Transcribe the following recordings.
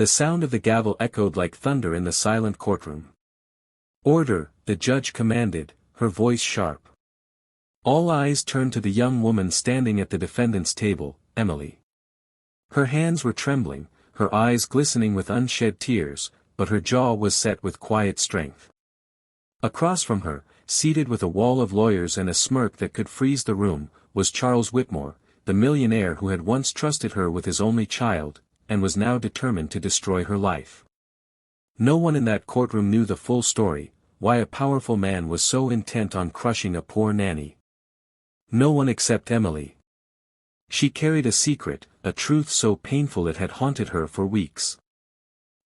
The sound of the gavel echoed like thunder in the silent courtroom. "Order," the judge commanded, her voice sharp. All eyes turned to the young woman standing at the defendant's table, Emily. Her hands were trembling, her eyes glistening with unshed tears, but her jaw was set with quiet strength. Across from her, seated with a wall of lawyers and a smirk that could freeze the room, was Charles Whitmore, the millionaire who had once trusted her with his only child, and was now determined to destroy her life. No one in that courtroom knew the full story, why a powerful man was so intent on crushing a poor nanny. No one except Emily. She carried a secret, a truth so painful it had haunted her for weeks.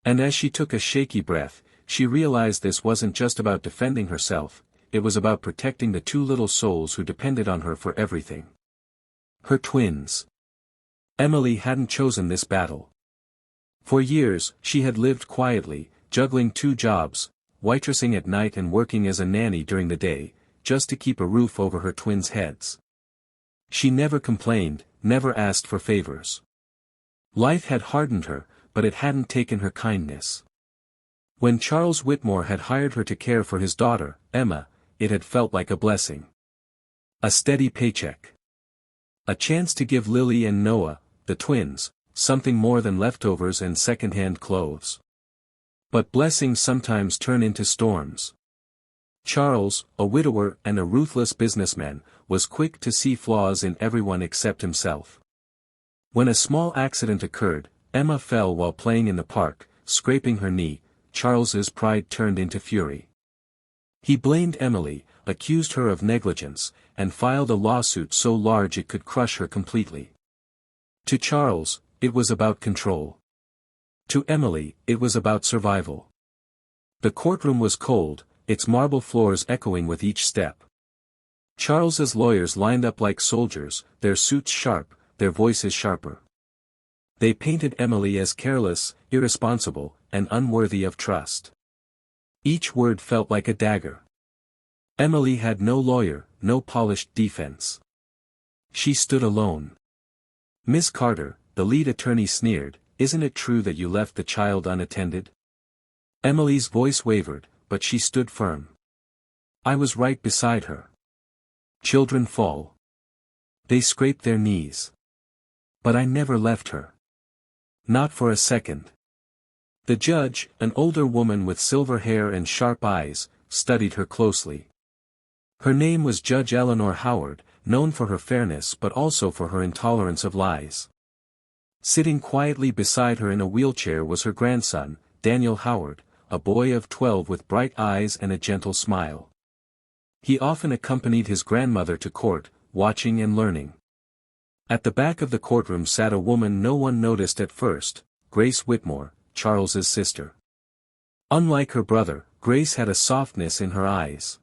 And as she took a shaky breath, she realized this wasn't just about defending herself, it was about protecting the two little souls who depended on her for everything. Her twins. Emily hadn't chosen this battle. For years, she had lived quietly, juggling two jobs, waitressing at night and working as a nanny during the day, just to keep a roof over her twins' heads. She never complained, never asked for favors. Life had hardened her, but it hadn't taken her kindness. When Charles Whitmore had hired her to care for his daughter, Emma, it had felt like a blessing. A steady paycheck. A chance to give Lily and Noah, the twins, something more than leftovers and second-hand clothes. But blessings sometimes turn into storms. Charles, a widower and a ruthless businessman, was quick to see flaws in everyone except himself. When a small accident occurred, Emma fell while playing in the park, scraping her knee. Charles's pride turned into fury. He blamed Emily, accused her of negligence, and filed a lawsuit so large it could crush her completely. To Charles, it was about control. To Emily, it was about survival. The courtroom was cold, its marble floors echoing with each step. Charles's lawyers lined up like soldiers, their suits sharp, their voices sharper. They painted Emily as careless, irresponsible, and unworthy of trust. Each word felt like a dagger. Emily had no lawyer, no polished defense. She stood alone. "Miss Carter," the lead attorney sneered, "isn't it true that you left the child unattended?" Emily's voice wavered, but she stood firm. "I was right beside her. Children fall. They scrape their knees. But I never left her. Not for a second." The judge, an older woman with silver hair and sharp eyes, studied her closely. Her name was Judge Eleanor Howard, known for her fairness but also for her intolerance of lies. Sitting quietly beside her in a wheelchair was her grandson, Daniel Howard, a boy of 12 with bright eyes and a gentle smile. He often accompanied his grandmother to court, watching and learning. At the back of the courtroom sat a woman no one noticed at first, Grace Whitmore, Charles's sister. Unlike her brother, Grace had a softness in her eyes.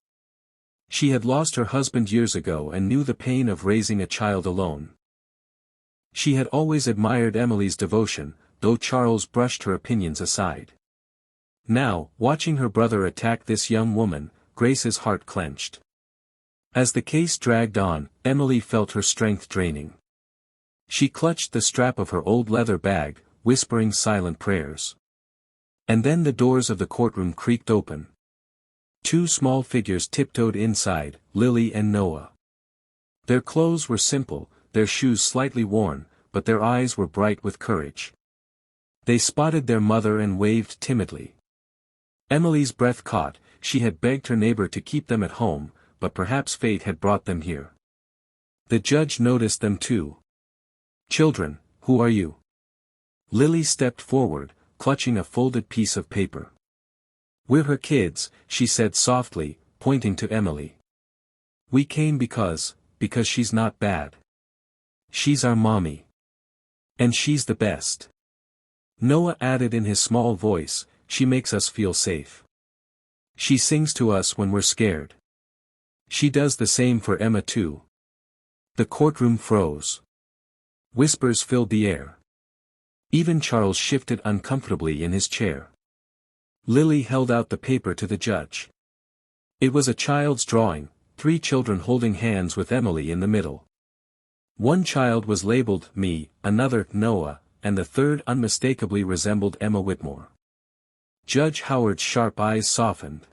She had lost her husband years ago and knew the pain of raising a child alone. She had always admired Emily's devotion, though Charles brushed her opinions aside. Now, watching her brother attack this young woman, Grace's heart clenched. As the case dragged on, Emily felt her strength draining. She clutched the strap of her old leather bag, whispering silent prayers. And then the doors of the courtroom creaked open. Two small figures tiptoed inside, Lily and Noah. Their clothes were simple, their shoes slightly worn, but their eyes were bright with courage. They spotted their mother and waved timidly. Emily's breath caught. She had begged her neighbor to keep them at home, but perhaps fate had brought them here. The judge noticed them too. "Children, who are you?" Lily stepped forward, clutching a folded piece of paper. "We're her kids," she said softly, pointing to Emily. "We came because she's not bad. She's our mommy. And she's the best." Noah added in his small voice, "She makes us feel safe. She sings to us when we're scared. She does the same for Emma too." The courtroom froze. Whispers filled the air. Even Charles shifted uncomfortably in his chair. Lily held out the paper to the judge. It was a child's drawing, 3 children holding hands with Emily in the middle. One child was labeled me, another Noah, and the third unmistakably resembled Emma Whitmore. Judge Howard's sharp eyes softened.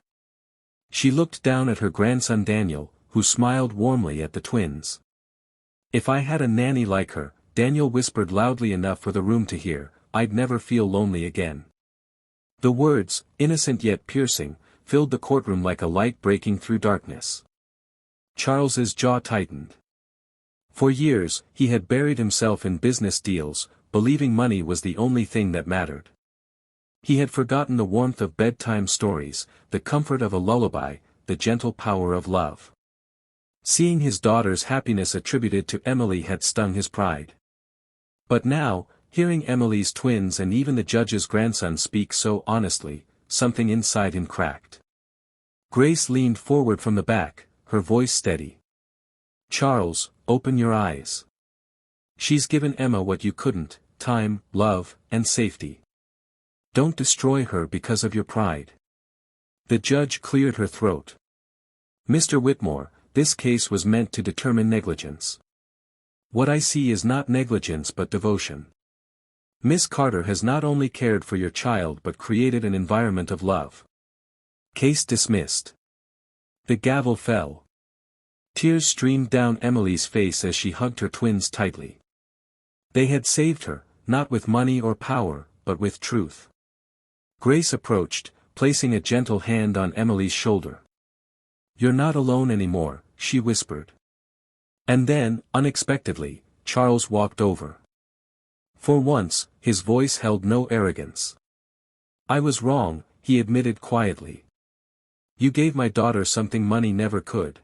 She looked down at her grandson Daniel, who smiled warmly at the twins. "If I had a nanny like her," Daniel whispered loudly enough for the room to hear, "I'd never feel lonely again." The words, innocent yet piercing, filled the courtroom like a light breaking through darkness. Charles's jaw tightened. For years, he had buried himself in business deals, believing money was the only thing that mattered. He had forgotten the warmth of bedtime stories, the comfort of a lullaby, the gentle power of love. Seeing his daughter's happiness attributed to Emily had stung his pride. But now, hearing Emily's twins and even the judge's grandson speak so honestly, something inside him cracked. Grace leaned forward from the back, her voice steady. "Charles, open your eyes. She's given Emma what you couldn't, time, love, and safety. Don't destroy her because of your pride." The judge cleared her throat. "Mr. Whitmore, this case was meant to determine negligence. What I see is not negligence but devotion. Miss Carter has not only cared for your child but created an environment of love. Case dismissed." The gavel fell. Tears streamed down Emily's face as she hugged her twins tightly. They had saved her, not with money or power, but with truth. Grace approached, placing a gentle hand on Emily's shoulder. "You're not alone anymore," she whispered. And then, unexpectedly, Charles walked over. For once, his voice held no arrogance. "I was wrong," he admitted quietly. "You gave my daughter something money never could.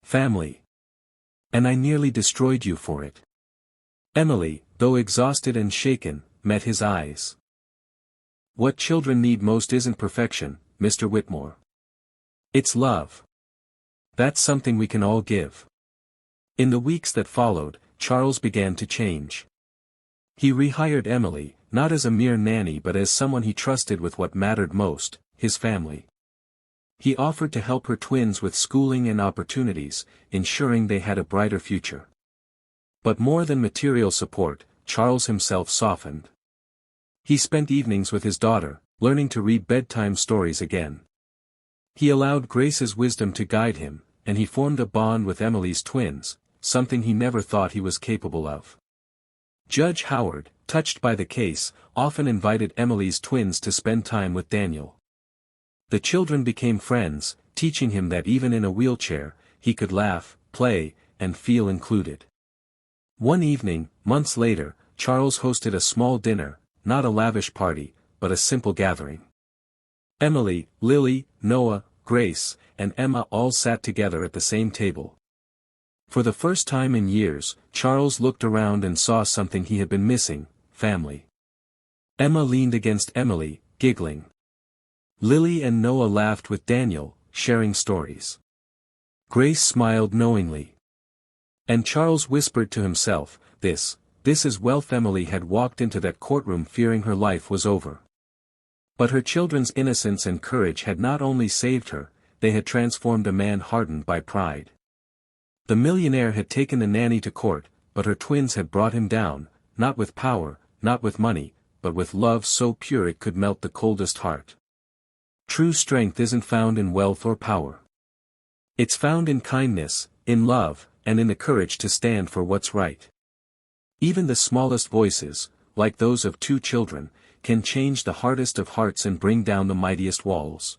Family. And I nearly destroyed you for it." Emily, though exhausted and shaken, met his eyes. "What children need most isn't perfection, Mr. Whitmore. It's love. That's something we can all give." In the weeks that followed, Charles began to change. He rehired Emily, not as a mere nanny but as someone he trusted with what mattered most, his family. He offered to help her twins with schooling and opportunities, ensuring they had a brighter future. But more than material support, Charles himself softened. He spent evenings with his daughter, learning to read bedtime stories again. He allowed Grace's wisdom to guide him, and he formed a bond with Emily's twins, something he never thought he was capable of. Judge Howard, touched by the case, often invited Emily's twins to spend time with Daniel. The children became friends, teaching him that even in a wheelchair, he could laugh, play, and feel included. One evening, months later, Charles hosted a small dinner, not a lavish party, but a simple gathering. Emily, Lily, Noah, Grace, and Emma all sat together at the same table. For the first time in years, Charles looked around and saw something he had been missing: family. Emma leaned against Emily, giggling. Lily and Noah laughed with Daniel, sharing stories. Grace smiled knowingly. And Charles whispered to himself, this is wealth. Emily had walked into that courtroom fearing her life was over. But her children's innocence and courage had not only saved her, they had transformed a man hardened by pride. The millionaire had taken the nanny to court, but her twins had brought him down, not with power, not with money, but with love so pure it could melt the coldest heart. True strength isn't found in wealth or power. It's found in kindness, in love, and in the courage to stand for what's right. Even the smallest voices, like those of two children, can change the hardest of hearts and bring down the mightiest walls.